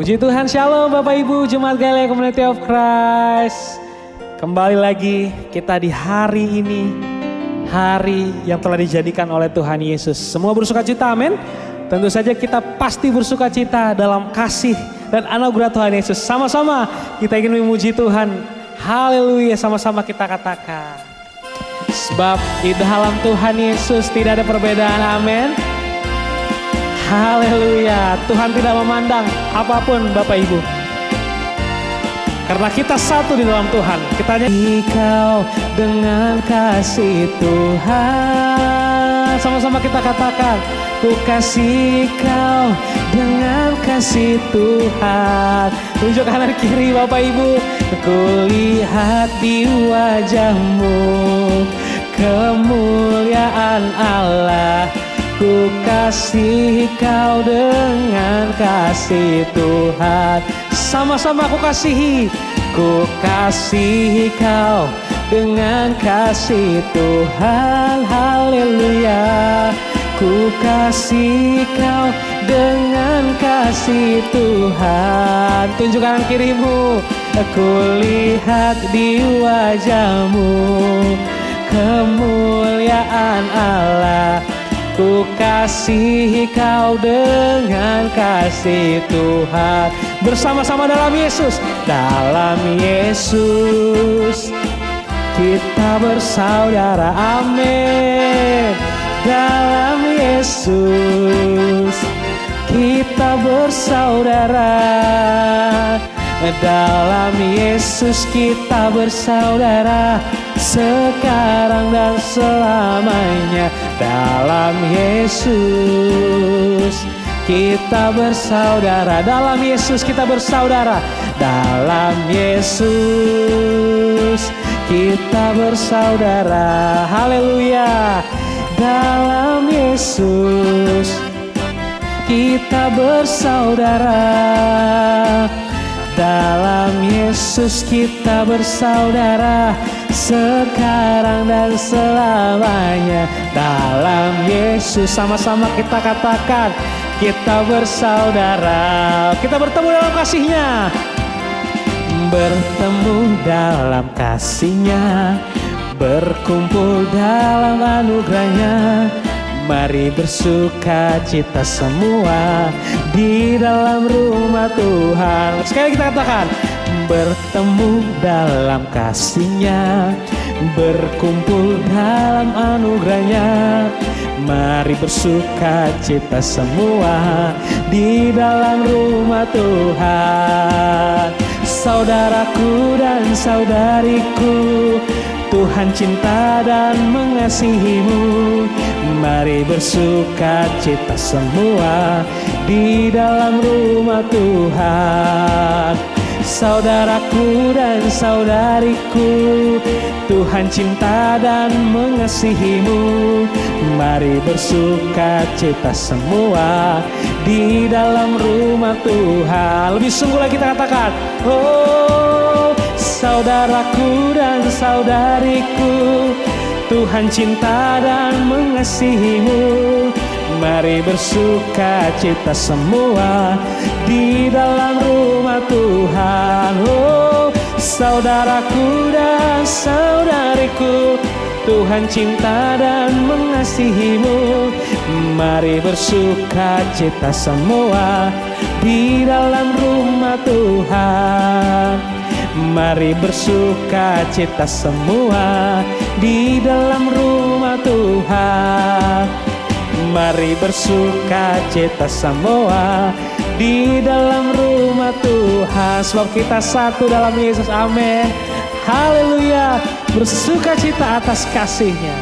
Puji Tuhan, Shalom Bapak Ibu Jemaat Galia Community of Christ. Kembali lagi kita di hari ini, hari yang telah dijadikan oleh Tuhan Yesus. Semua bersuka cita, amin. Tentu saja kita pasti bersuka cita dalam kasih dan anugerah Tuhan Yesus. Sama-sama kita ingin memuji Tuhan. Haleluya, sama-sama kita katakan. Sebab di dalam Tuhan Yesus tidak ada perbedaan, amin. Haleluya, Tuhan tidak memandang apapun Bapak Ibu. Karena kita satu di dalam Tuhan. Kita Kau dengan kasih Tuhan. Sama-sama kita katakan, ku kasih Kau dengan kasih Tuhan. Tunjuk kanan kiri Bapak Ibu. Ku lihat di wajahmu kemuliaan Allah. Ku kasih Kau dengan kasih Tuhan. Sama-sama ku kasihi. Ku kasihi Kau dengan kasih Tuhan. Haleluya. Ku kasih Kau dengan kasih Tuhan. Tunjuk kanan kirimu. Ku lihat di wajahmu kemuliaan Allah. Ku kasihi Kau dengan kasih Tuhan. Bersama-sama dalam Yesus. Dalam Yesus kita bersaudara, amin. Dalam Yesus kita bersaudara. Dalam Yesus kita bersaudara, sekarang dan selamanya. Dalam Yesus kita bersaudara. Dalam Yesus kita bersaudara. Dalam Yesus kita bersaudara. Haleluya. Dalam Yesus kita bersaudara. Dalam Yesus kita bersaudara, sekarang dan selamanya. Dalam Yesus, sama-sama kita katakan, kita bersaudara. Kita bertemu dalam kasih-Nya. Bertemu dalam kasih-Nya, berkumpul dalam anugerah-Nya. Mari bersuka cita semua di dalam rumah Tuhan. Sekali kita katakan, bertemu dalam kasih-Nya, berkumpul dalam anugerah-Nya. Mari bersuka cita semua di dalam rumah Tuhan. Saudaraku dan saudariku, Tuhan cinta dan mengasihimu. Mari bersuka cita semua di dalam rumah Tuhan. Saudaraku dan saudariku, Tuhan cinta dan mengasihimu. Mari bersuka cita semua di dalam rumah Tuhan. Lebih sungguh lagi kita katakan, oh saudaraku dan saudariku, Tuhan cinta dan mengasihimu. Mari bersuka cita semua di dalam rumah Tuhan. Oh saudaraku dan saudariku, Tuhan cinta dan mengasihimu. Mari bersuka cita semua di dalam rumah Tuhan. Mari bersuka cita semua di dalam rumah Tuhan. Mari bersuka cita semua di dalam rumah Tuhan. Sebab kita satu dalam Yesus, amin. Haleluya. Bersuka cita atas kasih-Nya.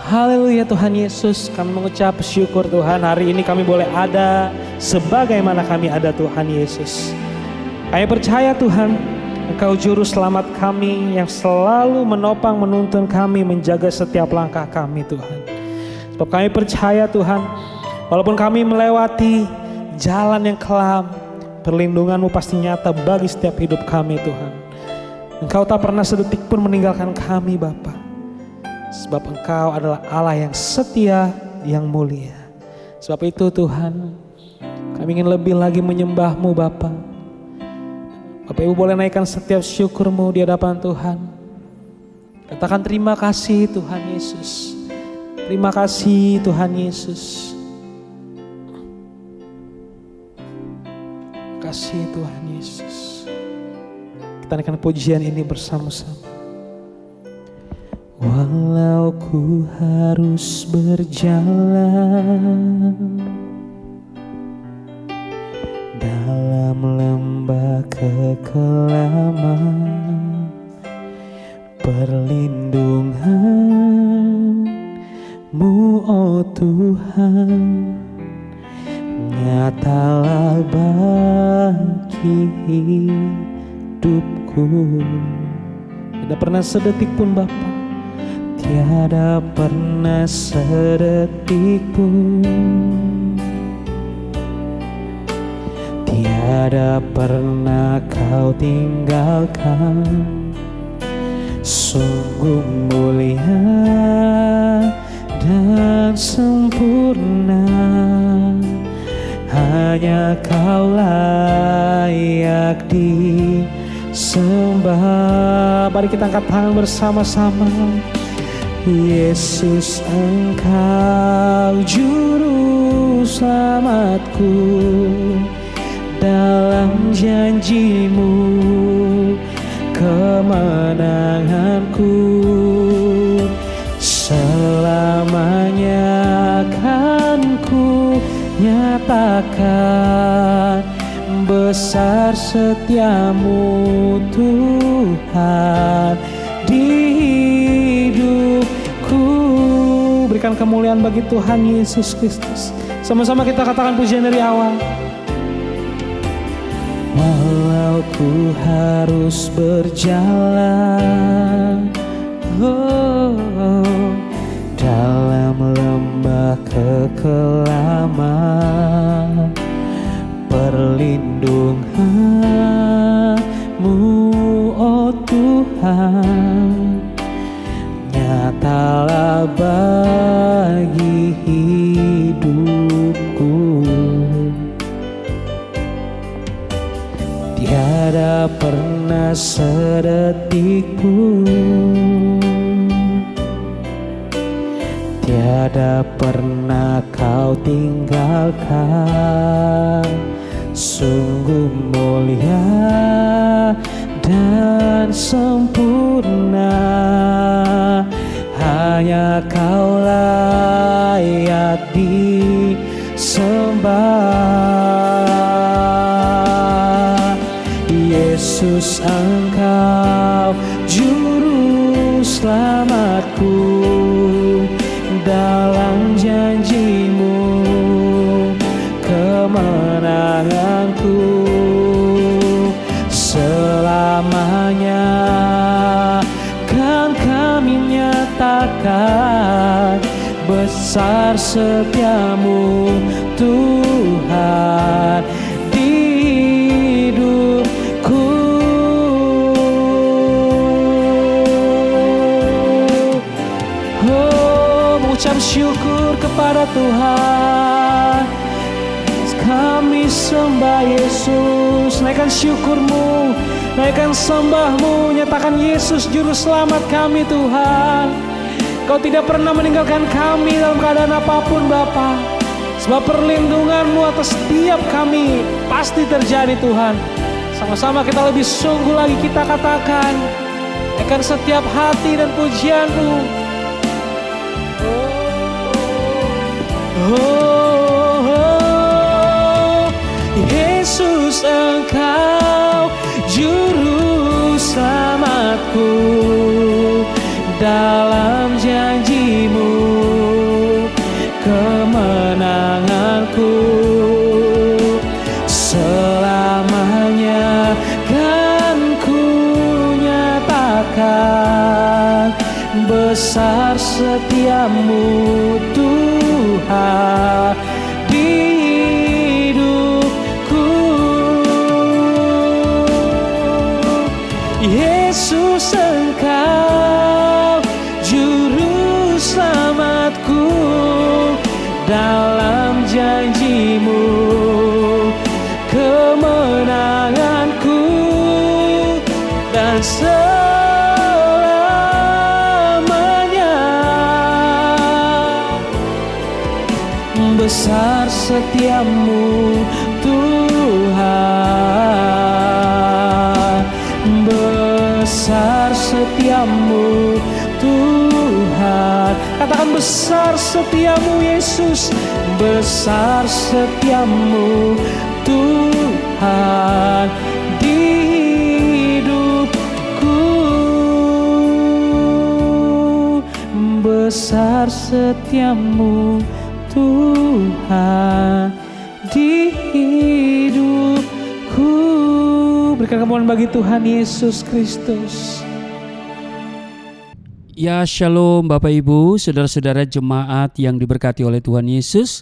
Haleluya Tuhan Yesus. Kami mengucap syukur Tuhan, hari ini kami boleh ada sebagaimana kami ada Tuhan Yesus. Kami percaya Tuhan, Engkau juru selamat kami yang selalu menopang, menuntun kami, menjaga setiap langkah kami Tuhan. Sebab kami percaya Tuhan, walaupun kami melewati jalan yang kelam, perlindungan-Mu pasti nyata bagi setiap hidup kami Tuhan. Engkau tak pernah sedetik pun meninggalkan kami Bapa. Sebab Engkau adalah Allah yang setia, yang mulia. Sebab itu Tuhan, Kami ingin lebih lagi menyembah-Mu Bapa. Bapak Ibu boleh naikkan setiap syukur-Mu di hadapan Tuhan. Katakan terima kasih Tuhan Yesus. Terima kasih Tuhan Yesus. Terima kasih Tuhan Yesus. Kita naikkan pujian ini bersama-sama. Walau ku harus berjalan dalam lembah kekelaman, perlindungan-Mu oh Tuhan nyatalah bagi hidupku. Tidak pernah sedetik pun Bapa, tiada pernah sedetik pun, tiada pernah Kau tinggalkan. Sungguh mulia dan sempurna, hanya Kau layak disembah. Mari kita angkat tangan bersama-sama. Yesus, Engkau juru selamatku, dalam janji-Mu kemenanganku. Selamanya akan ku nyatakan besar setia-Mu Tuhan di hidupku. Berikan kemuliaan bagi Tuhan Yesus Kristus. Sama-sama kita katakan pujian dari awal. Walau ku harus berjalan dalam lembah kekelaman, perlindungan-Mu oh Tuhan nyatalah bagi hidupku. Tiada pernah sedetik pun, tiada pernah Kau tinggalkan. Sungguh mulia dan sempurna, hanya Kau layak disembah. Yesus, Engkau juru selamatku, dalam janji-Mu kemenanganku. Selamanya kan kami nyatakan besar setia-Mu Tuhan di hidupku. Mengucap syukur kepada Tuhan. Kami sembah Yesus. Naikkan syukur-Mu, naikkan sembah-Mu, nyatakan Yesus juru selamat kami Tuhan. Kau tidak pernah meninggalkan kami dalam keadaan apapun Bapa. Sebab perlindungan-Mu atas setiap kami pasti terjadi Tuhan. Sama-sama kita lebih sungguh lagi kita katakan, naikkan setiap hati dan pujian-Mu. Yesus, Engkau juru selamatku, dalam janji-Mu kemenanganku. Selamanya kan ku nyatakan besar setia-Mu Tuhan setiamu Tuhan, besar setiamu Tuhan. Katakan besar setiamu Yesus, besar setiamu Tuhan di hidupku, besar setiamu Tuhan di hidupku. Berikan kemuliaan bagi Tuhan Yesus Kristus. Ya, shalom Bapak Ibu, saudara-saudara jemaat yang diberkati oleh Tuhan Yesus.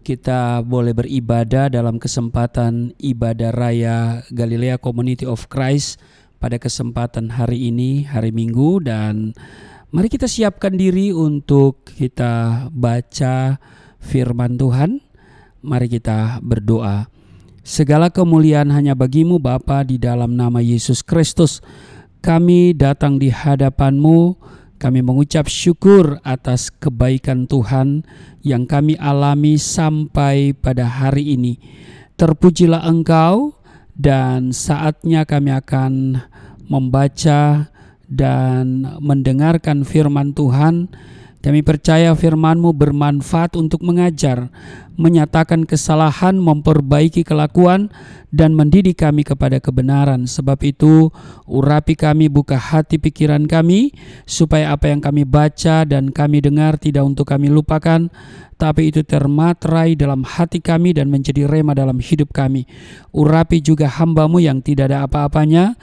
Kita boleh beribadah dalam kesempatan ibadah raya Galilea Community of Christ pada kesempatan hari ini, hari Minggu. Dan mari kita siapkan diri untuk kita baca firman Tuhan. Mari kita berdoa. Segala kemuliaan hanya bagimu Bapa, di dalam nama Yesus Kristus. Kami datang di hadapan-Mu. Kami mengucap syukur atas kebaikan Tuhan yang kami alami sampai pada hari ini. Terpujilah Engkau, dan saatnya kami akan membaca dan mendengarkan firman Tuhan. Kami percaya firman-Mu bermanfaat untuk mengajar, menyatakan kesalahan, memperbaiki kelakuan, dan mendidik kami kepada kebenaran. Sebab itu, urapi kami, buka hati pikiran kami, supaya apa yang kami baca dan kami dengar tidak untuk kami lupakan, tapi itu termaterai dalam hati kami dan menjadi rema dalam hidup kami. Urapi juga hamba-Mu yang tidak ada apa-apanya,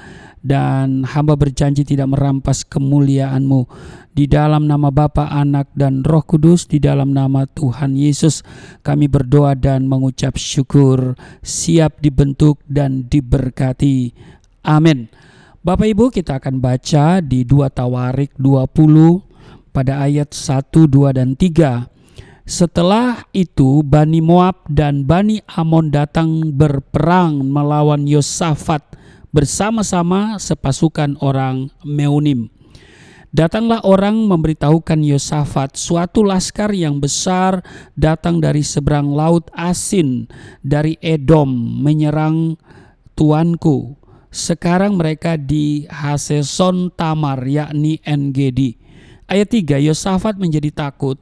dan hamba berjanji tidak merampas kemuliaan-Mu. Di dalam nama Bapa, Anak, dan Roh Kudus, di dalam nama Tuhan Yesus, kami berdoa dan mengucap syukur, siap dibentuk dan diberkati. Amin. Bapak Ibu, kita akan baca di 2 Tawarik 20 pada ayat 1, 2, dan 3. Setelah itu Bani Moab dan Bani Amon datang berperang melawan Yosafat bersama-sama sepasukan orang Meunim. Datanglah orang memberitahukan Yosafat, suatu laskar yang besar datang dari seberang laut Asin, dari Edom, menyerang tuanku. Sekarang mereka di Haseson Tamar, yakni En-Gedi. Ayat 3, Yosafat menjadi takut,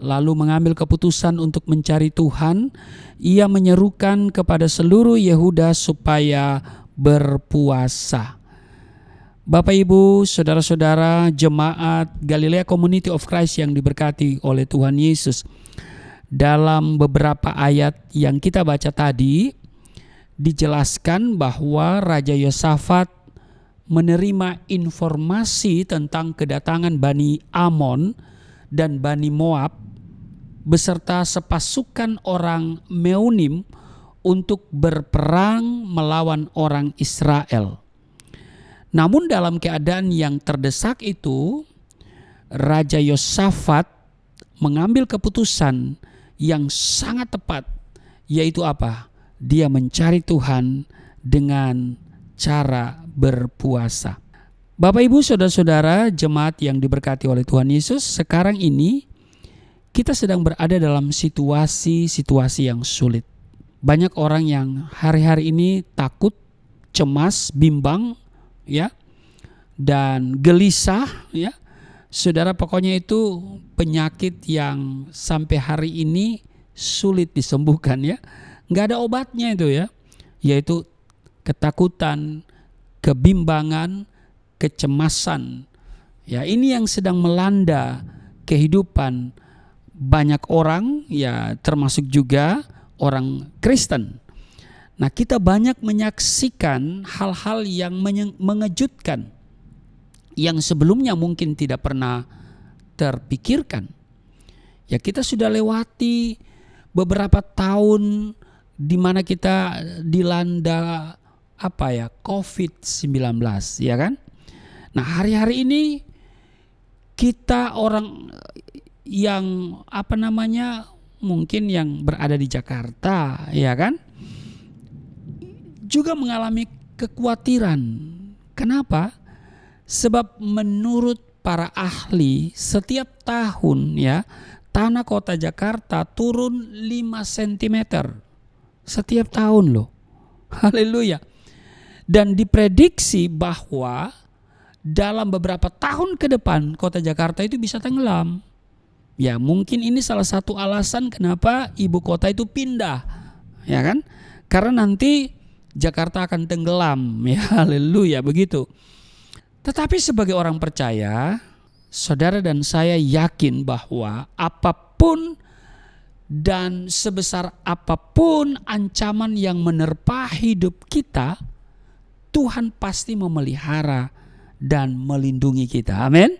lalu mengambil keputusan untuk mencari Tuhan. Ia menyerukan kepada seluruh Yehuda supaya berpuasa. Bapak Ibu, saudara-saudara jemaat Galilea Community of Christ yang diberkati oleh Tuhan Yesus. Dalam beberapa ayat yang kita baca tadi, dijelaskan bahwa Raja Yosafat menerima informasi tentang kedatangan Bani Amon dan Bani Moab beserta sepasukan orang Meunim untuk berperang melawan orang Israel. Namun dalam keadaan yang terdesak itu, Raja Yosafat mengambil keputusan yang sangat tepat, yaitu apa? Dia mencari Tuhan dengan cara berpuasa. Bapak Ibu, saudara-saudara jemaat yang diberkati oleh Tuhan Yesus, sekarang ini kita sedang berada dalam situasi yang sulit. Banyak orang yang hari-hari ini takut, cemas, bimbang, ya, dan gelisah, ya. Saudara, pokoknya itu penyakit yang sampai hari ini sulit disembuhkan, ya. Nggak ada obatnya itu, ya. Yaitu ketakutan, kebimbangan, kecemasan. Ya, ini yang sedang melanda kehidupan banyak orang, ya, termasuk juga orang Kristen. Nah, kita banyak menyaksikan hal-hal yang mengejutkan yang sebelumnya mungkin tidak pernah terpikirkan. Ya, kita sudah lewati beberapa tahun di mana kita dilanda COVID-19, ya kan? Nah, hari-hari ini kita orang yang mungkin yang berada di Jakarta, ya kan? Juga mengalami kekhawatiran. Kenapa? Sebab menurut para ahli setiap tahun, ya, tanah kota Jakarta turun 5 cm. Setiap tahun loh. Haleluya. Dan diprediksi bahwa dalam beberapa tahun ke depan kota Jakarta itu bisa tenggelam. Ya, mungkin ini salah satu alasan kenapa ibu kota itu pindah. Ya kan? Karena nanti Jakarta akan tenggelam. Ya, haleluya, begitu. Tetapi sebagai orang percaya, saudara dan saya yakin bahwa apapun dan sebesar apapun ancaman yang menerpa hidup kita, Tuhan pasti memelihara dan melindungi kita. Amin.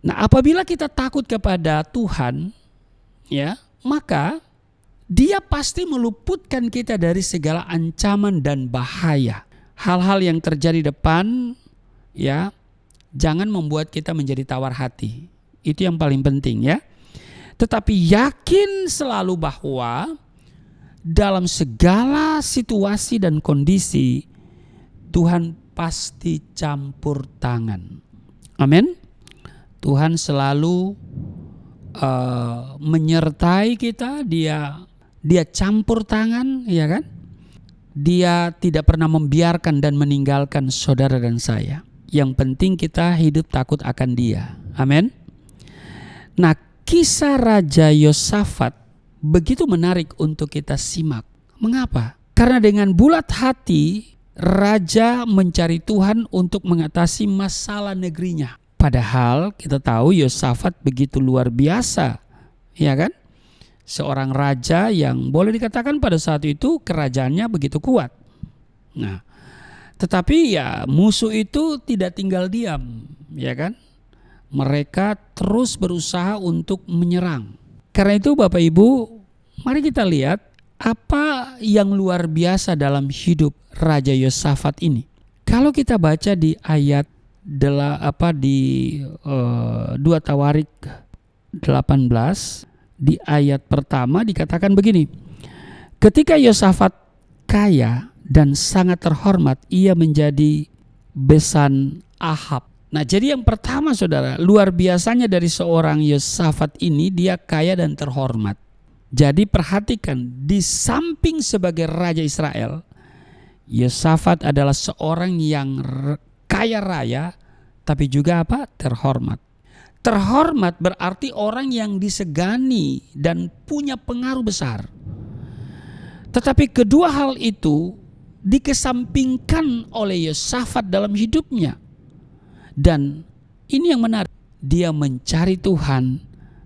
Nah, apabila kita takut kepada Tuhan, ya, maka Dia pasti meluputkan kita dari segala ancaman dan bahaya. Hal-hal yang terjadi depan, ya, jangan membuat kita menjadi tawar hati. Itu yang paling penting, ya. Tetapi yakin selalu bahwa dalam segala situasi dan kondisi Tuhan pasti campur tangan. Amin. Tuhan selalu menyertai kita, dia campur tangan, ya kan? Dia tidak pernah membiarkan dan meninggalkan saudara dan saya. Yang penting kita hidup takut akan Dia. Amin. Nah, kisah Raja Yosafat begitu menarik untuk kita simak. Mengapa? Karena dengan bulat hati Raja mencari Tuhan untuk mengatasi masalah negerinya. Padahal kita tahu Yosafat begitu luar biasa, ya kan? Seorang raja yang boleh dikatakan pada saat itu kerajaannya begitu kuat. Nah, tetapi ya musuh itu tidak tinggal diam, ya kan? Mereka terus berusaha untuk menyerang. Karena itu Bapak Ibu, mari kita lihat apa yang luar biasa dalam hidup Raja Yosafat ini. Kalau kita baca di ayat 2 Tawarik 18, di ayat pertama dikatakan begini. Ketika Yosafat kaya dan sangat terhormat, ia menjadi besan Ahab. Nah, jadi yang pertama saudara, luar biasanya dari seorang Yosafat ini, dia kaya dan terhormat. Jadi perhatikan, di samping sebagai Raja Israel, Yosafat adalah seorang yang kaya raya, tapi juga apa? Terhormat. Terhormat berarti orang yang disegani dan punya pengaruh besar. Tetapi kedua hal itu dikesampingkan oleh Yosafat dalam hidupnya. Dan ini yang menarik, dia mencari Tuhan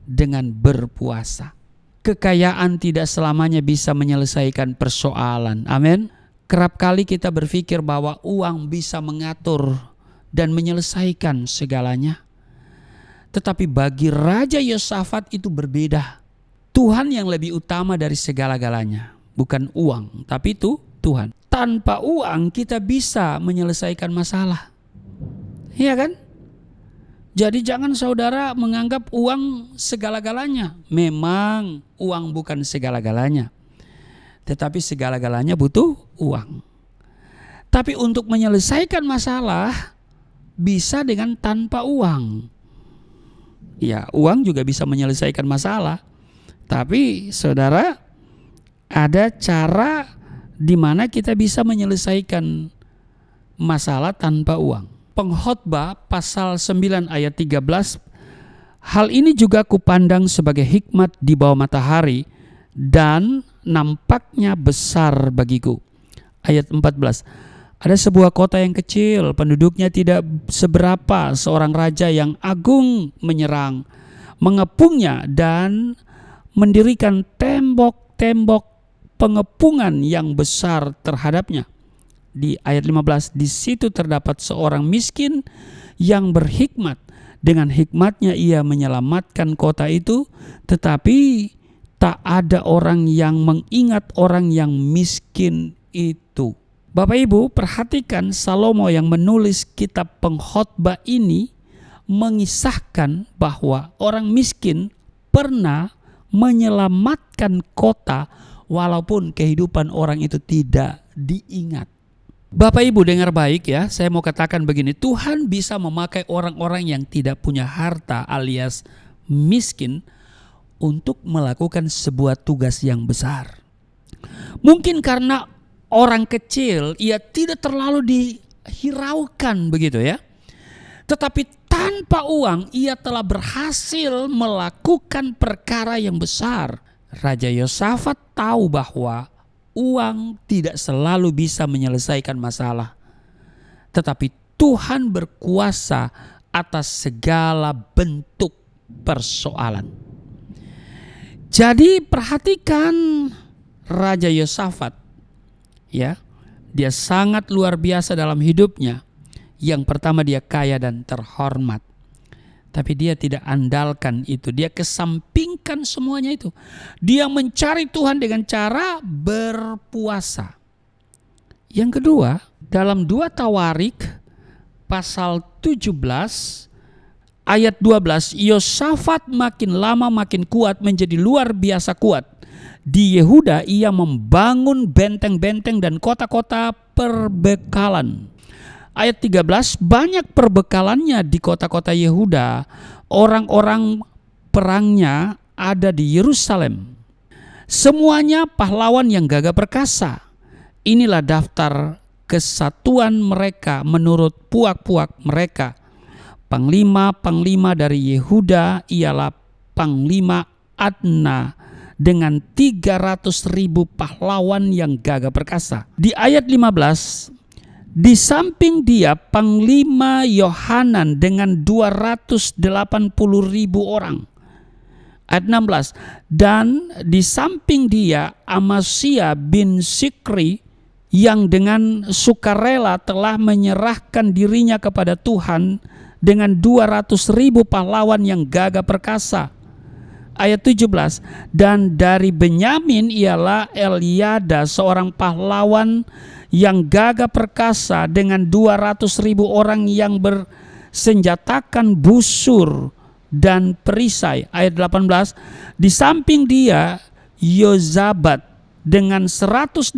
dengan berpuasa. Kekayaan tidak selamanya bisa menyelesaikan persoalan. Amin. Kerap kali kita berpikir bahwa uang bisa mengatur dan menyelesaikan segalanya. Tetapi bagi Raja Yosafat itu berbeda. Tuhan yang lebih utama dari segala-galanya. Bukan uang, tapi itu Tuhan. Tanpa uang kita bisa menyelesaikan masalah. Iya kan? Jadi jangan saudara menganggap uang segala-galanya. Memang uang bukan segala-galanya. Tetapi segala-galanya butuh uang. Tapi untuk menyelesaikan masalah bisa dengan tanpa uang. Ya, uang juga bisa menyelesaikan masalah. Tapi saudara, ada cara di mana kita bisa menyelesaikan masalah tanpa uang. Pengkhotbah pasal 9 ayat 13, hal ini juga kupandang sebagai hikmat di bawah matahari dan nampaknya besar bagiku. Ayat 14, ada sebuah kota yang kecil, penduduknya tidak seberapa, seorang raja yang agung menyerang, mengepungnya dan mendirikan tembok-tembok pengepungan yang besar terhadapnya. Di ayat 15, di situ terdapat seorang miskin yang berhikmat. Dengan hikmatnya ia menyelamatkan kota itu, tetapi tak ada orang yang mengingat orang yang miskin itu. Bapak Ibu, perhatikan Salomo yang menulis kitab Pengkhotbah ini mengisahkan bahwa orang miskin pernah menyelamatkan kota walaupun kehidupan orang itu tidak diingat. Bapak Ibu dengar baik ya, saya mau katakan begini, Tuhan bisa memakai orang-orang yang tidak punya harta alias miskin untuk melakukan sebuah tugas yang besar. Mungkin karena orang kecil, ia tidak terlalu dihiraukan begitu ya. Tetapi tanpa uang ia telah berhasil melakukan perkara yang besar. Raja Yosafat tahu bahwa uang tidak selalu bisa menyelesaikan masalah. Tetapi Tuhan berkuasa atas segala bentuk persoalan. Jadi perhatikan Raja Yosafat, ya, dia sangat luar biasa dalam hidupnya. Yang pertama, dia kaya dan terhormat. Tapi dia tidak andalkan itu, dia kesampingkan semuanya itu. Dia mencari Tuhan dengan cara berpuasa. Yang kedua, dalam 2 Tawarik pasal 17 ayat 12, Yosafat makin lama makin kuat, menjadi luar biasa kuat. Di Yehuda ia membangun benteng-benteng dan kota-kota perbekalan. Ayat 13, banyak perbekalannya di kota-kota Yehuda. Orang-orang perangnya ada di Yerusalem. Semuanya pahlawan yang gagah perkasa. Inilah daftar kesatuan mereka menurut puak-puak mereka. Panglima-panglima dari Yehuda ialah Panglima Adna dengan 300.000 pahlawan yang gagah perkasa. Di ayat 15, di samping dia Panglima Yohanan dengan 280.000 orang. Ayat 16, dan di samping dia Amasya bin Sikri yang dengan sukarela telah menyerahkan dirinya kepada Tuhan dengan 200.000 pahlawan yang gagah perkasa. Ayat 17, dan dari Benyamin ialah Eliada seorang pahlawan yang gagah perkasa dengan 200.000 orang yang bersenjatakan busur dan perisai. Ayat 18, di samping dia Yozabat dengan 180.000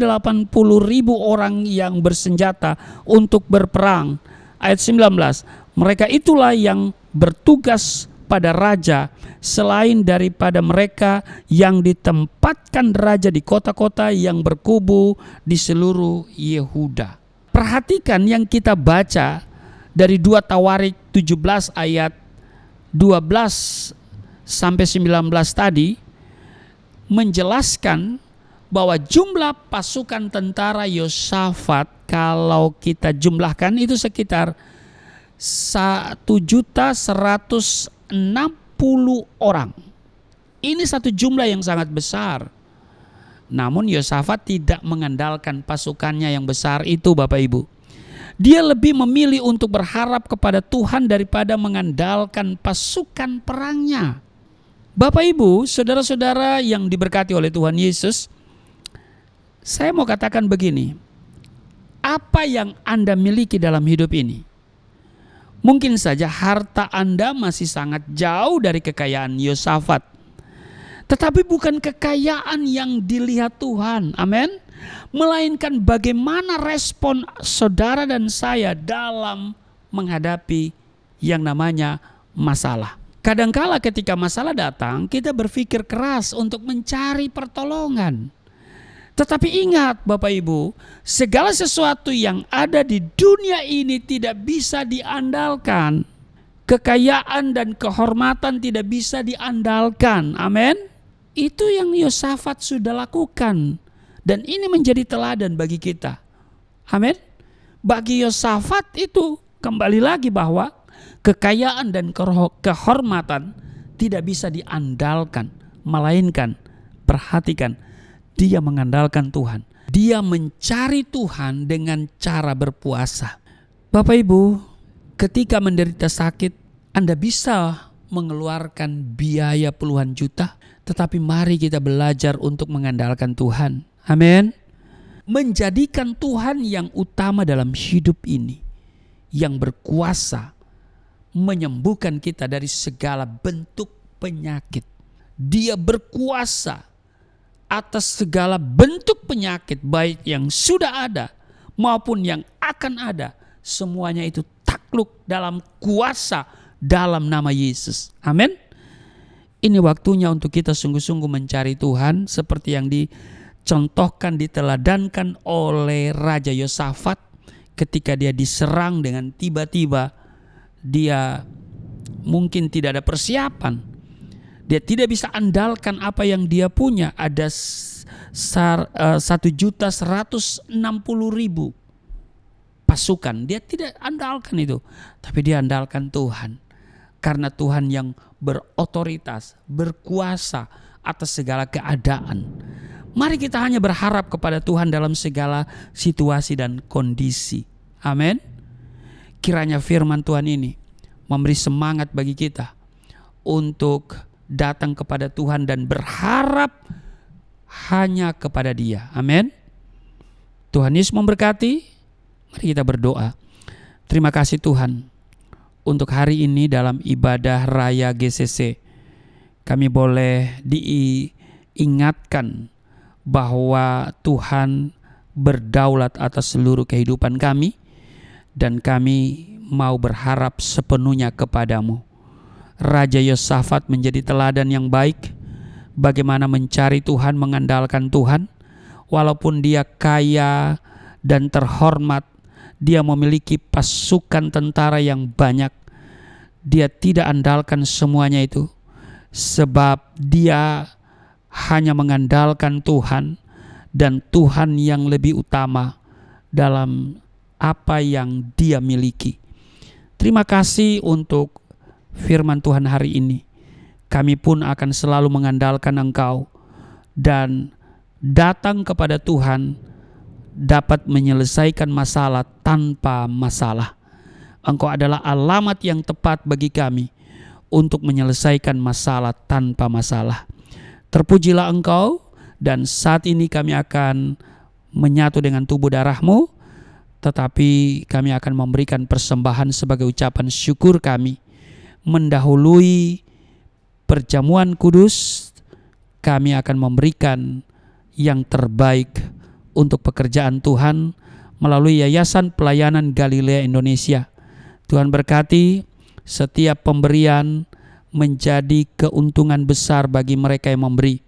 orang yang bersenjata untuk berperang. Ayat 19, mereka itulah yang bertugas pada raja, selain daripada mereka yang ditempatkan raja di kota-kota yang berkubu di seluruh Yehuda. Perhatikan yang kita baca dari 2 Tawarik 17 ayat 12 sampai 19 tadi menjelaskan bahwa jumlah pasukan tentara Yosafat kalau kita jumlahkan itu sekitar 1.160.000 orang. Ini satu jumlah yang sangat besar. Namun Yosafat tidak mengandalkan pasukannya yang besar itu, Bapak Ibu. Dia lebih memilih untuk berharap kepada Tuhan daripada mengandalkan pasukan perangnya. Bapak Ibu, saudara-saudara yang diberkati oleh Tuhan Yesus, saya mau katakan begini. Apa yang Anda miliki dalam hidup ini? Mungkin saja harta Anda masih sangat jauh dari kekayaan Yosafat. Tetapi bukan kekayaan yang dilihat Tuhan, amin. Melainkan bagaimana respon saudara dan saya dalam menghadapi yang namanya masalah. Kadangkala ketika masalah datang, kita berpikir keras untuk mencari pertolongan. Tetapi ingat Bapak Ibu, segala sesuatu yang ada di dunia ini tidak bisa diandalkan. Kekayaan dan kehormatan tidak bisa diandalkan. Amin. Itu yang Yosafat sudah lakukan. Dan ini menjadi teladan bagi kita. Amin. Bagi Yosafat itu kembali lagi bahwa kekayaan dan kehormatan tidak bisa diandalkan. Melainkan, perhatikan, dia mengandalkan Tuhan. Dia mencari Tuhan dengan cara berpuasa. Bapak Ibu, ketika menderita sakit, Anda bisa mengeluarkan biaya puluhan juta. Tetapi mari kita belajar untuk mengandalkan Tuhan. Amin. Menjadikan Tuhan yang utama dalam hidup ini. Yang berkuasa menyembuhkan kita dari segala bentuk penyakit. Dia berkuasa atas segala bentuk penyakit, baik yang sudah ada maupun yang akan ada. Semuanya itu takluk dalam kuasa dalam nama Yesus. Amin. Ini waktunya untuk kita sungguh-sungguh mencari Tuhan seperti yang dicontohkan, diteladankan oleh Raja Yosafat ketika dia diserang dengan tiba-tiba. Dia mungkin tidak ada persiapan. Dia tidak bisa andalkan apa yang dia punya. Ada 1.160.000 pasukan. Dia tidak andalkan itu. Tapi dia andalkan Tuhan. Karena Tuhan yang berotoritas, berkuasa atas segala keadaan. Mari kita hanya berharap kepada Tuhan dalam segala situasi dan kondisi. Amin. Kiranya firman Tuhan ini memberi semangat bagi kita untuk datang kepada Tuhan dan berharap hanya kepada Dia. Amin. Tuhan Yesus memberkati. Mari kita berdoa. Terima kasih Tuhan untuk hari ini dalam ibadah raya GCC. Kami boleh diingatkan bahwa Tuhan berdaulat atas seluruh kehidupan kami, dan kami mau berharap sepenuhnya kepadamu. Raja Yosafat menjadi teladan yang baik bagaimana mencari Tuhan, mengandalkan Tuhan. Walaupun dia kaya dan terhormat, dia memiliki pasukan tentara yang banyak, dia tidak andalkan semuanya itu, sebab dia hanya mengandalkan Tuhan, dan Tuhan yang lebih utama dalam apa yang dia miliki. Terima kasih untuk firman Tuhan hari ini. Kami pun akan selalu mengandalkan Engkau dan datang kepada Tuhan dapat menyelesaikan masalah tanpa masalah. Engkau adalah alamat yang tepat bagi kami untuk menyelesaikan masalah tanpa masalah. Terpujilah Engkau, dan saat ini kami akan menyatu dengan tubuh darah-Mu, tetapi kami akan memberikan persembahan sebagai ucapan syukur kami. Mendahului perjamuan kudus, kami akan memberikan yang terbaik untuk pekerjaan Tuhan melalui Yayasan Pelayanan Galilea Indonesia. Tuhan berkati setiap pemberian menjadi keuntungan besar bagi mereka yang memberi.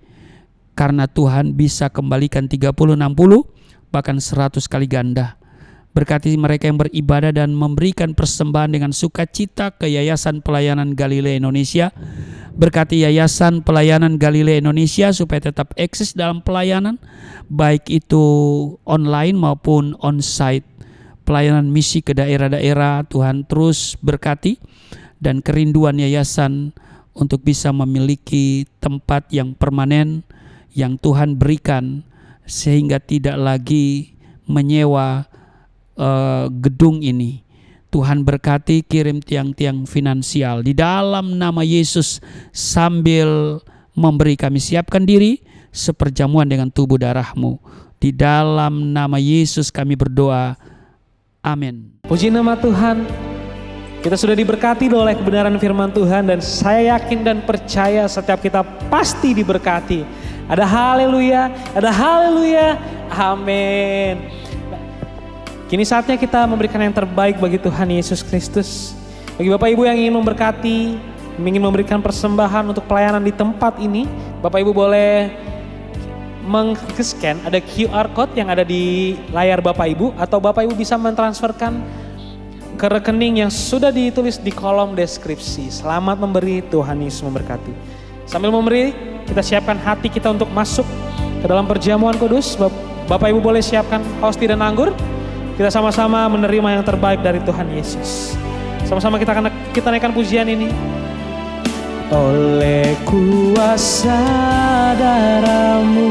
Karena Tuhan bisa kembalikan 30, 60, bahkan 100 kali ganda. Berkati mereka yang beribadah dan memberikan persembahan dengan sukacita ke Yayasan Pelayanan Galilea Indonesia. Berkati Yayasan Pelayanan Galilea Indonesia supaya tetap eksis dalam pelayanan, baik itu online maupun on-site. Pelayanan misi ke daerah-daerah, Tuhan terus berkati, dan kerinduan yayasan untuk bisa memiliki tempat yang permanen yang Tuhan berikan, sehingga tidak lagi menyewa gedung ini. Tuhan berkati, kirim tiang-tiang finansial di dalam nama Yesus. Sambil memberi, kami siapkan diri seperjamuan dengan tubuh darah-Mu. Di dalam nama Yesus kami berdoa. Amin. Puji nama Tuhan. Kita sudah diberkati oleh kebenaran firman Tuhan, dan saya yakin dan percaya setiap kita pasti diberkati. Ada haleluya, ada haleluya, amin. Kini saatnya kita memberikan yang terbaik bagi Tuhan Yesus Kristus. Bagi Bapak Ibu yang ingin memberkati, ingin memberikan persembahan untuk pelayanan di tempat ini, Bapak Ibu boleh meng-scan, ada QR code yang ada di layar Bapak Ibu, atau Bapak Ibu bisa mentransferkan ke rekening yang sudah ditulis di kolom deskripsi. Selamat memberi, Tuhan Yesus memberkati. Sambil memberi, kita siapkan hati kita untuk masuk ke dalam perjamuan kudus. Bapak Ibu boleh siapkan hosti dan anggur. Kita sama-sama menerima yang terbaik dari Tuhan Yesus. Sama-sama kita naikkan pujian ini. Oleh kuasa darah-Mu,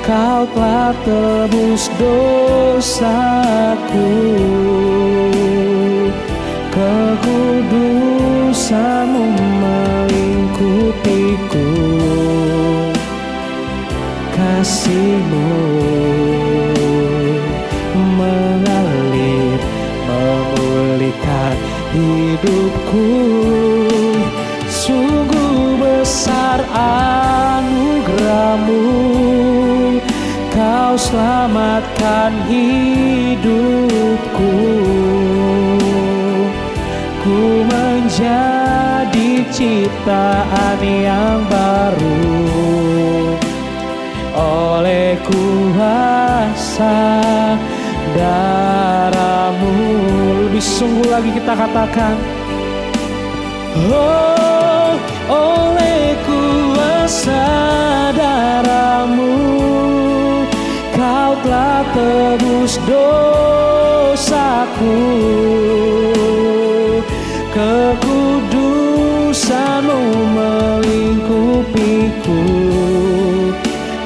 Kau telah tebus dosaku. Kekudusan-Mu melingkupiku. Kasih-Mu mengalir, memulihkan hidupku. Sungguh besar anugerah-Mu, Kau selamatkan hidupku. Ku menjadi ciptaan yang baru. oleh kuasa darah-Mu. Lebih sungguh lagi kita katakan, oh, oleh kuasa darah-Mu Kau telah tebus dosaku, kekudusan-Mu melingkupiku.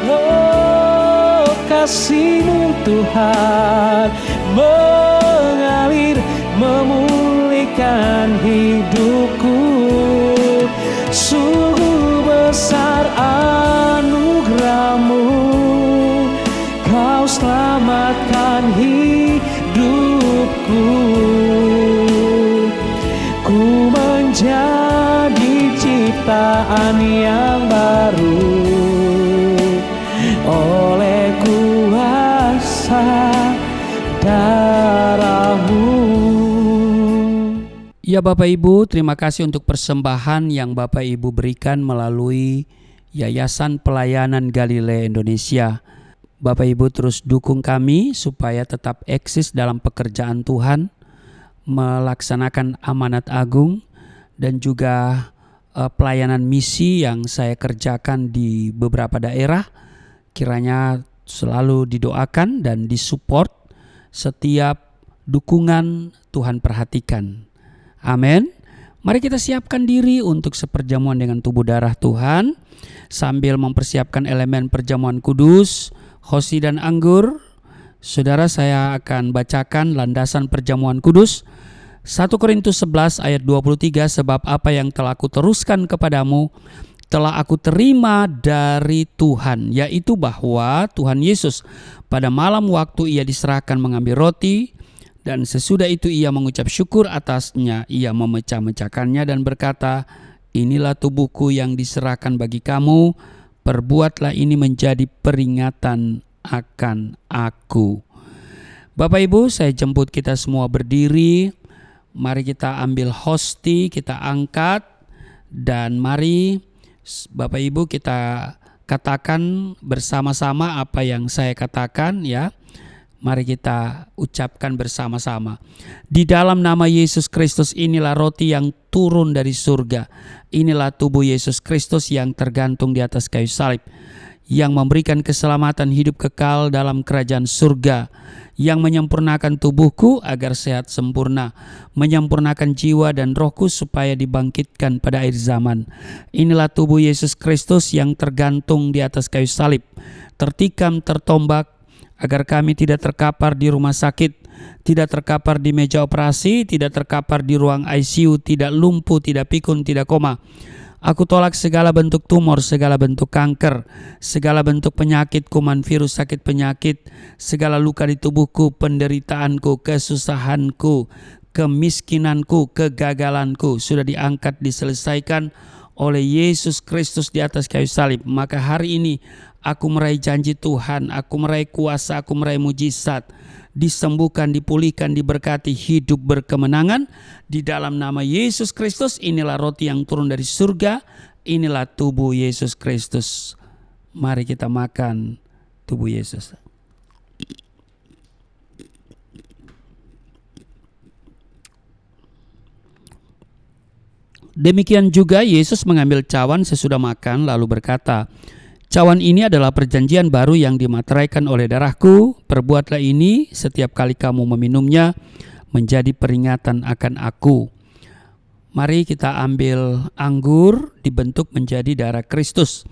Oh, kasih-Mu Tuhan mengalir memulihkan hidupku. Sungguh besar anugerah-Mu, Kau selamatkan hidupku. Ku menjadi ciptaan yang baru oleh kuasa darah-Mu. Ya Bapak Ibu, terima kasih untuk persembahan yang Bapak Ibu berikan melalui Yayasan Pelayanan Galilea Indonesia. Bapak Ibu terus dukung kami supaya tetap eksis dalam pekerjaan Tuhan, melaksanakan amanat agung dan juga pelayanan misi yang saya kerjakan di beberapa daerah. Kiranya selalu didoakan dan disupport, setiap dukungan Tuhan perhatikan. Amin. Mari kita siapkan diri untuk seperjamuan dengan tubuh darah Tuhan sambil mempersiapkan elemen perjamuan kudus, hosti dan anggur. Saudara, saya akan bacakan landasan perjamuan kudus. 1 Korintus 11 ayat 23, sebab apa yang telah aku teruskan kepadamu telah aku terima dari Tuhan, yaitu bahwa Tuhan Yesus pada malam waktu ia diserahkan mengambil roti, dan sesudah itu ia mengucap syukur atasnya, ia memecah-mecahkannya dan berkata, inilah tubuhku yang diserahkan bagi kamu, perbuatlah ini menjadi peringatan akan aku. Bapak Ibu, saya jemput kita semua berdiri. Mari kita ambil hosti, kita angkat, dan mari Bapak Ibu kita katakan bersama-sama apa yang saya katakan ya. Mari kita ucapkan bersama-sama. Di dalam nama Yesus Kristus, inilah roti yang turun dari surga. Inilah tubuh Yesus Kristus yang tergantung di atas kayu salib, yang memberikan keselamatan hidup kekal dalam kerajaan surga, yang menyempurnakan tubuhku agar sehat sempurna, menyempurnakan jiwa dan rohku supaya dibangkitkan pada akhir zaman. Inilah tubuh Yesus Kristus yang tergantung di atas kayu salib, tertikam, tertombak, agar kami tidak terkapar di rumah sakit, tidak terkapar di meja operasi, tidak terkapar di ruang ICU, tidak lumpuh, tidak pikun, tidak koma. Aku tolak segala bentuk tumor, segala bentuk kanker, segala bentuk penyakit, kuman, virus, sakit penyakit, segala luka di tubuhku, penderitaanku, kesusahanku, kemiskinanku, kegagalanku sudah diangkat, diselesaikan oleh Yesus Kristus di atas kayu salib. Maka hari ini aku meraih janji Tuhan, aku meraih kuasa, aku meraih mujizat, disembuhkan, dipulihkan, diberkati, hidup berkemenangan di dalam nama Yesus Kristus. Inilah roti yang turun dari surga, inilah tubuh Yesus Kristus. Mari kita makan tubuh Yesus. Demikian juga Yesus mengambil cawan sesudah makan lalu berkata, cawan ini adalah perjanjian baru yang dimateraikan oleh darahku. Perbuatlah ini setiap kali kamu meminumnya menjadi peringatan akan aku. Mari kita ambil anggur dibentuk menjadi darah Kristus.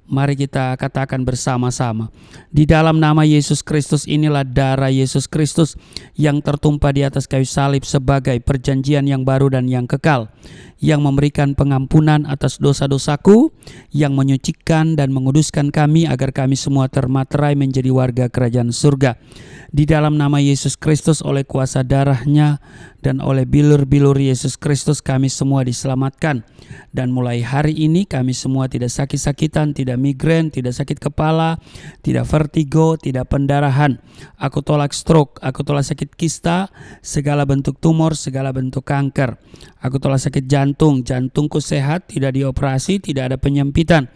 Mari kita katakan bersama-sama. Di dalam nama Yesus Kristus, inilah darah Yesus Kristus yang tertumpah di atas kayu salib sebagai perjanjian yang baru dan yang kekal, yang memberikan pengampunan atas dosa-dosaku, yang menyucikan dan menguduskan kami agar kami semua termaterai menjadi warga kerajaan surga. Di dalam nama Yesus Kristus, oleh kuasa darahnya dan oleh bilur-bilur Yesus Kristus, kami semua diselamatkan. Dan mulai hari ini kami semua tidak sakit-sakitan, tidak migrain, tidak sakit kepala, tidak vertigo, tidak pendarahan. Aku tolak stroke, aku tolak sakit kista, segala bentuk tumor, segala bentuk kanker. Aku tolak sakit jantung, jantungku sehat, tidak dioperasi, tidak ada penyempitan.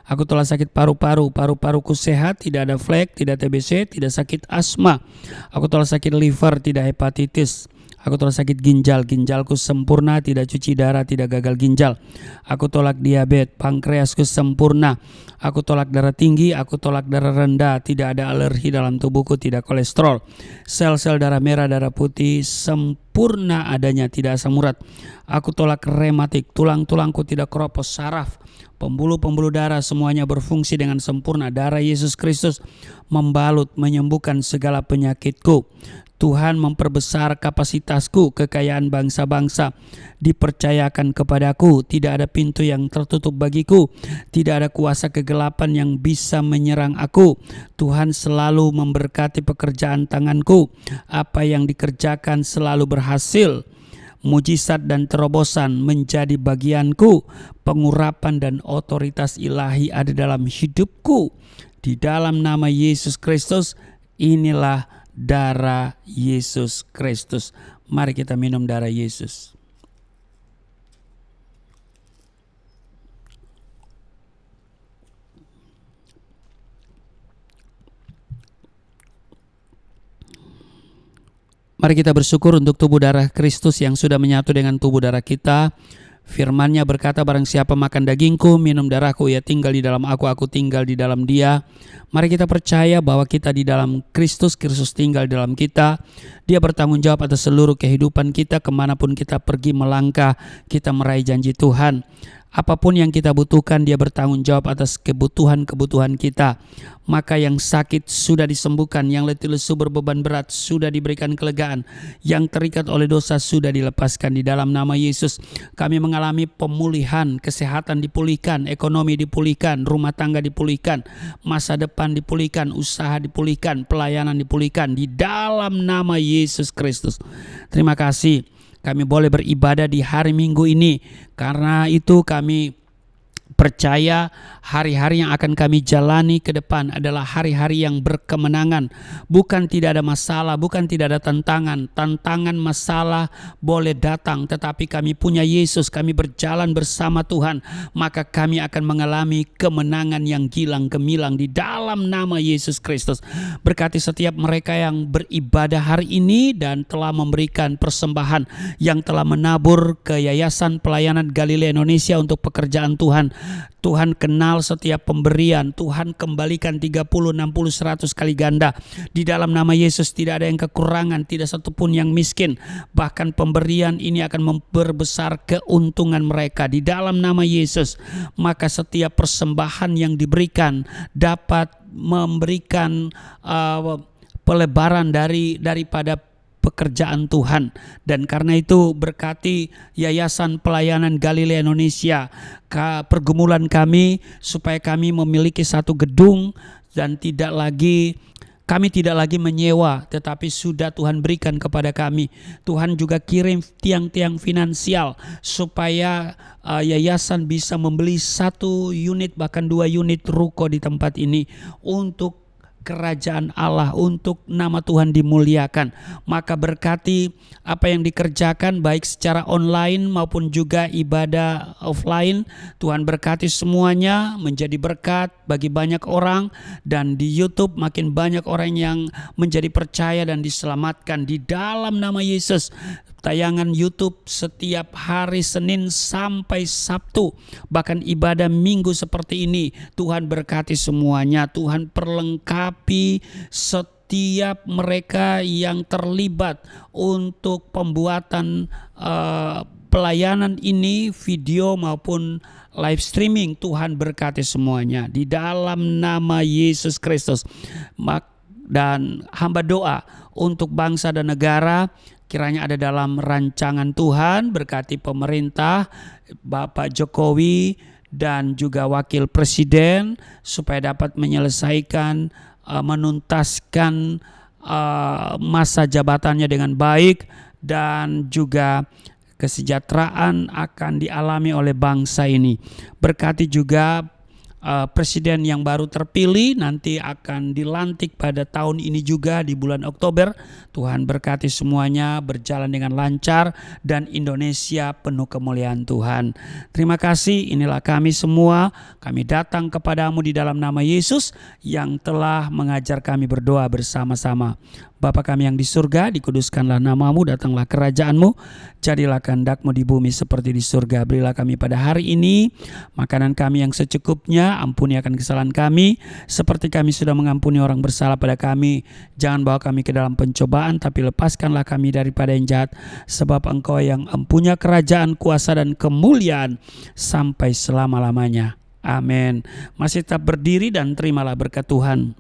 Aku tolak sakit paru-paru, paru-paruku sehat, tidak ada flek, tidak TBC, tidak sakit asma. Aku tolak sakit liver, tidak hepatitis. Aku tolak sakit ginjal, ginjalku sempurna, tidak cuci darah, tidak gagal ginjal. Aku tolak diabetes, pankreasku sempurna. Aku tolak darah tinggi, aku tolak darah rendah, tidak ada alergi dalam tubuhku, tidak kolesterol. Sel-sel darah merah, darah putih sempurna adanya, tidak asam urat. Aku tolak rematik, tulang-tulangku tidak keropos, saraf, pembuluh-pembuluh darah semuanya berfungsi dengan sempurna. Darah Yesus Kristus membalut, menyembuhkan segala penyakitku. Tuhan memperbesar kapasitasku, kekayaan bangsa-bangsa dipercayakan kepadaku. Tidak ada pintu yang tertutup bagiku, tidak ada kuasa kegelapan yang bisa menyerang aku. Tuhan selalu memberkati pekerjaan tanganku, apa yang dikerjakan selalu berhasil. Mujizat dan terobosan menjadi bagianku. Pengurapan dan otoritas ilahi ada dalam hidupku. Di dalam nama Yesus Kristus, inilah darah Yesus Kristus. Mari kita minum darah Yesus. Mari kita bersyukur untuk tubuh darah Kristus yang sudah menyatu dengan tubuh darah kita. Firman-Nya berkata, barang siapa makan dagingku, minum darahku, ia tinggal di dalam aku tinggal di dalam dia. Mari kita percaya bahwa kita di dalam Kristus, Kristus tinggal di dalam kita. Dia bertanggung jawab atas seluruh kehidupan kita, kemanapun kita pergi melangkah, kita meraih janji Tuhan. Apapun yang kita butuhkan, dia bertanggung jawab atas kebutuhan-kebutuhan kita. Maka yang sakit sudah disembuhkan, yang letih lesu berbeban berat sudah diberikan kelegaan, yang terikat oleh dosa sudah dilepaskan. Di dalam nama Yesus kami mengalami pemulihan, kesehatan dipulihkan, ekonomi dipulihkan, rumah tangga dipulihkan, masa depan dipulihkan, usaha dipulihkan, pelayanan dipulihkan di dalam nama Yesus Kristus. Terima kasih kami boleh beribadah di hari Minggu ini. Karena itu kami percaya hari-hari yang akan kami jalani ke depan adalah hari-hari yang berkemenangan. Bukan tidak ada masalah, bukan tidak ada tantangan. Tantangan, masalah boleh datang, tetapi kami punya Yesus, kami berjalan bersama Tuhan, maka kami akan mengalami kemenangan yang gilang gemilang di dalam nama Yesus Kristus. Berkati setiap mereka yang beribadah hari ini dan telah memberikan persembahan, yang telah menabur ke Yayasan Pelayanan Galilea Indonesia untuk pekerjaan Tuhan. Tuhan kenal setiap pemberian. Tuhan kembalikan 30, 60, 100 kali ganda. Di dalam nama Yesus tidak ada yang kekurangan, tidak satupun yang miskin. Bahkan pemberian ini akan memperbesar keuntungan mereka di dalam nama Yesus. Maka setiap persembahan yang diberikan dapat memberikan pelebaran daripada pekerjaan Tuhan. Dan karena itu berkati Yayasan Pelayanan Galilea Indonesia, pergumulan kami supaya kami memiliki satu gedung dan kami tidak lagi menyewa, tetapi sudah Tuhan berikan kepada kami. Tuhan juga kirim tiang-tiang finansial supaya yayasan bisa membeli 1 unit bahkan 2 unit ruko di tempat ini untuk kerajaan Allah, untuk nama Tuhan dimuliakan. Maka berkati apa yang dikerjakan baik secara online maupun juga ibadah offline. Tuhan berkati semuanya menjadi berkat bagi banyak orang, dan di YouTube makin banyak orang yang menjadi percaya dan diselamatkan di dalam nama Yesus. Tayangan YouTube setiap hari Senin sampai Sabtu, bahkan ibadah Minggu seperti ini. Tuhan berkati semuanya. Tuhan perlengkapi setiap mereka yang terlibat untuk pembuatan pelayanan ini, video maupun live streaming. Tuhan berkati semuanya di dalam nama Yesus Kristus. Dan hamba doa untuk bangsa dan negara, kiranya ada dalam rancangan Tuhan. Berkati pemerintah, Bapak Jokowi dan juga Wakil Presiden, supaya dapat menyelesaikan, menuntaskan masa jabatannya dengan baik, dan juga kesejahteraan akan dialami oleh bangsa ini. Berkati juga presiden yang baru terpilih nanti akan dilantik pada tahun ini juga di bulan Oktober. Tuhan berkati semuanya berjalan dengan lancar dan Indonesia penuh kemuliaan Tuhan. Terima kasih, inilah kami semua. Kami datang kepadamu di dalam nama Yesus yang telah mengajar kami berdoa bersama-sama. Bapa kami yang di surga, dikuduskanlah namamu, datanglah kerajaanmu, jadilah kehendak-mu di bumi seperti di surga. Berilah kami pada hari ini makanan kami yang secukupnya, ampuni akan kesalahan kami, seperti kami sudah mengampuni orang bersalah pada kami. Jangan bawa kami ke dalam pencobaan, tapi lepaskanlah kami daripada yang jahat, sebab Engkau yang empunya kerajaan, kuasa, dan kemuliaan sampai selama-lamanya. Amin. Masih tetap berdiri dan terimalah berkat Tuhan.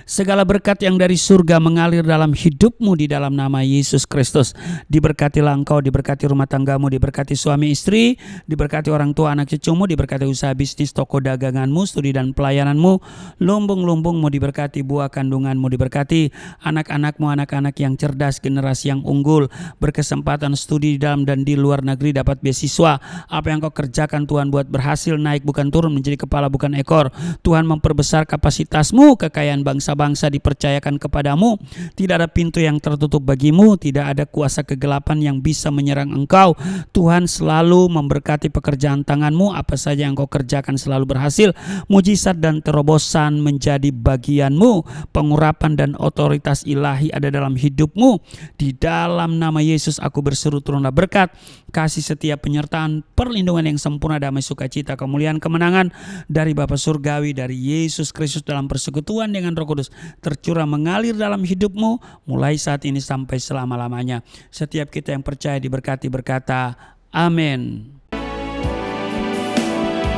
Segala berkat yang dari surga mengalir dalam hidupmu di dalam nama Yesus Kristus. Diberkatilah engkau, diberkati rumah tanggamu, diberkati suami istri, diberkati orang tua anak cucumu, diberkati usaha bisnis, toko daganganmu, studi dan pelayananmu, lumbung-lumbungmu diberkati, buah kandunganmu diberkati, anak-anakmu, anak-anak yang cerdas, generasi yang unggul, berkesempatan studi di dalam dan di luar negeri, dapat beasiswa. Apa yang kau kerjakan Tuhan buat berhasil, naik bukan turun, menjadi kepala bukan ekor. Tuhan memperbesar kapasitasmu, kekayaan bangsa-bangsa dipercayakan kepadamu. Tidak ada pintu yang tertutup bagimu, tidak ada kuasa kegelapan yang bisa menyerang engkau. Tuhan selalu memberkati pekerjaan tanganmu, apa saja yang kau kerjakan selalu berhasil. Mujizat dan terobosan menjadi bagianmu. Pengurapan dan otoritas ilahi ada dalam hidupmu. Di dalam nama Yesus aku berseru, turunlah berkat, kasih setia, penyertaan, perlindungan yang sempurna, damai, sukacita, kemuliaan, kemenangan dari Bapa Surgawi, dari Yesus Kristus dalam persekutuan dengan Roh Kudus tercurah mengalir dalam hidupmu mulai saat ini sampai selama-lamanya. Setiap kita yang percaya diberkati berkata amin.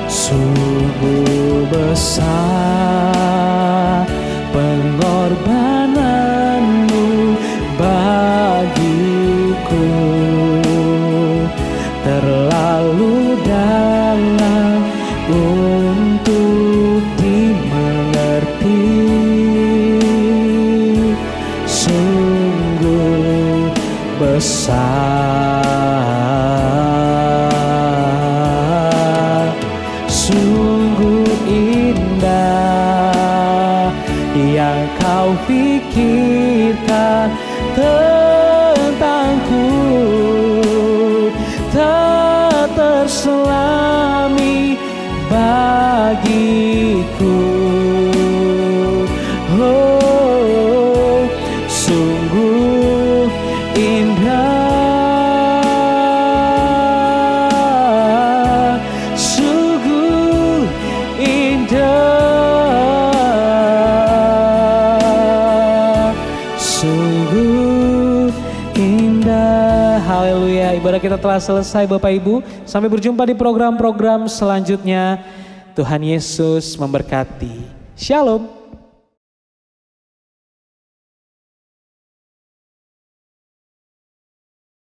Sungguh besar pengorbananmu bagiku, terlalu dalam untuk dimengerti. Sungguh besar, sungguh indah yang kau pikirkan tentangku, tak terselami bagiku. Oh, sungguh indah, sungguh indah, sungguh indah. Haleluya. Ibadah kita telah selesai Bapak Ibu. Sampai berjumpa di program-program selanjutnya. Tuhan Yesus memberkati. Shalom.